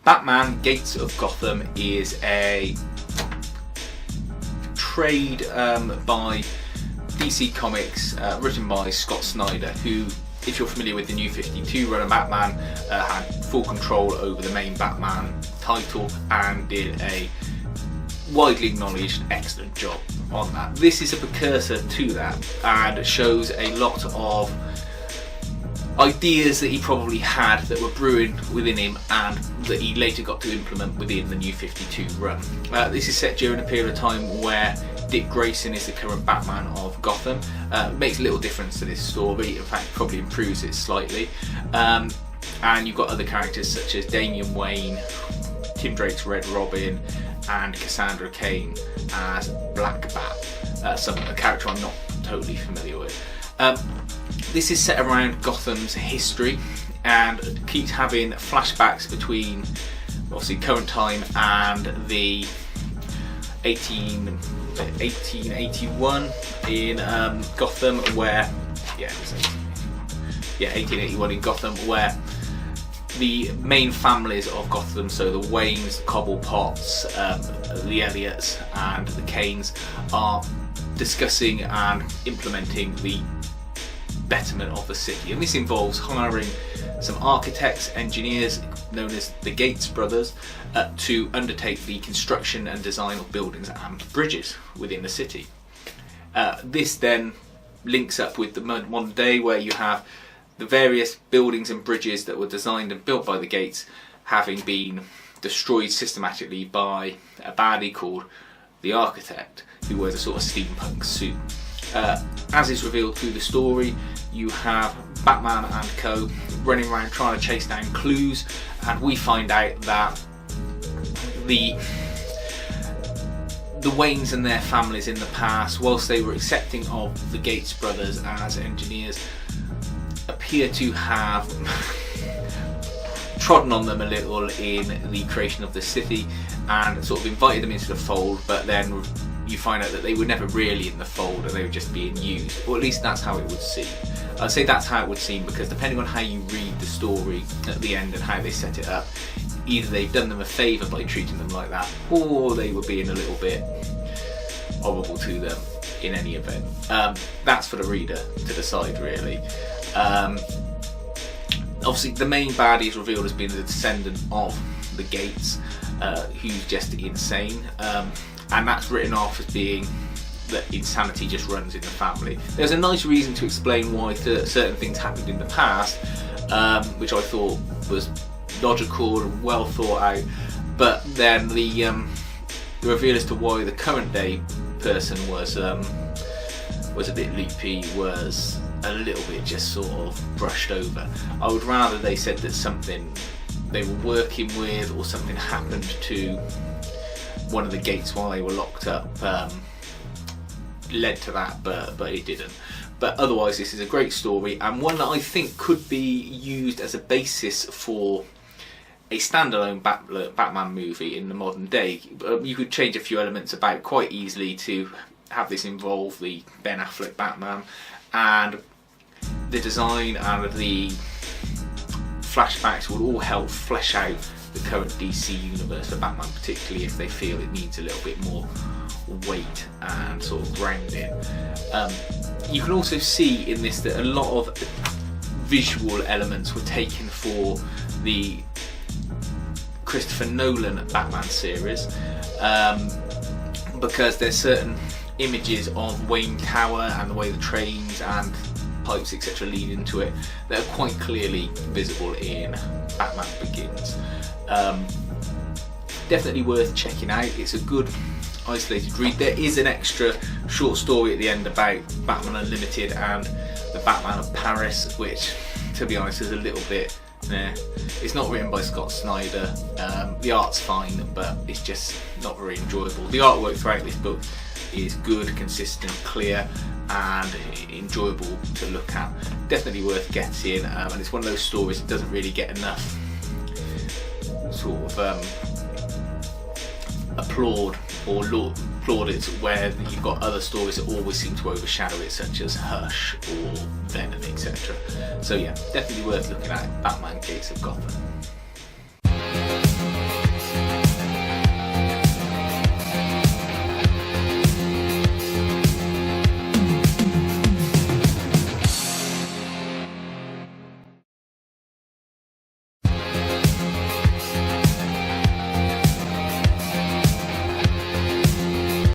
Batman Gates of Gotham is a trade by DC Comics, written by Scott Snyder, who, if you're familiar with the New 52 run of Batman, had full control over the main Batman title and did a widely acknowledged excellent job on that. This is a precursor to that and shows a lot of ideas that he probably had that were brewing within him and that he later got to implement within the New 52 run. This is set during a period of time where Dick Grayson is the current Batman of Gotham. It makes little difference to this story, in fact probably improves it slightly. And you've got other characters such as Damian Wayne, Tim Drake's Red Robin, and Cassandra Cain as Black Bat, a character I'm not totally familiar with. This is set around Gotham's history and keeps having flashbacks between obviously current time and the 1881 in Gotham, where 1881 in Gotham, where the main families of Gotham, so the Waynes, the Cobblepotts, the Elliots and the Canes, are discussing and implementing the betterment of the city, and this involves hiring some architects, engineers known as the Gates brothers, to undertake the construction and design of buildings and bridges within the city. This then links up with the modern day, where you have the various buildings and bridges that were designed and built by the Gates having been destroyed systematically by a baddie called the Architect, who wears a sort of steampunk suit. As is revealed through the story, you have Batman and co running around trying to chase down clues, and we find out that the Waynes and their families in the past, whilst they were accepting of the Gates brothers as engineers, appear to have trodden on them a little in the creation of the city and sort of invited them into the fold, but then you find out that they were never really in the fold and they were just being used, or at least that's how it would seem. I'd say that's how it would seem, because depending on how you read the story at the end and how they set it up, either they've done them a favour by treating them like that, or they were being a little bit horrible to them in any event. That's for the reader to decide, really. Obviously the main baddie is revealed as being the descendant of the Gates, who's just insane, and that's written off as being that insanity just runs in the family. There's a nice reason to explain why certain things happened in the past, which I thought was logical and well thought out, but then the reveal as to why the current day person was a bit loopy was a little bit just sort of brushed over. I would rather they said that something they were working with or something happened to one of the Gates while they were locked up led to that, but it didn't. But otherwise this is a great story, and one that I think could be used as a basis for a standalone Batman movie in the modern day. You could change a few elements about quite easily to have this involve the Ben Affleck Batman, and the design and the flashbacks will all help flesh out the current DC universe for Batman, particularly if they feel it needs a little bit more weight and sort of grounding. You can also see in this that a lot of visual elements were taken for the Christopher Nolan Batman series, because there's certain images of Wayne Tower and the way the trains and pipes etc lead into it that are quite clearly visible in Batman Begins. Definitely worth checking out. It's a good isolated read. There is an extra short story at the end about Batman Unlimited and the Batman of Paris, which to be honest is a little bit it's not written by Scott Snyder. The art's fine, but it's just not very enjoyable. The artwork throughout this book is good, consistent, clear and enjoyable to look at. Definitely worth getting, and it's one of those stories that doesn't really get enough sort of applaud or plaudits, where you've got other stories that always seem to overshadow it, such as Hush or Venom, etc. So yeah, definitely worth looking at Batman Gates of Gotham.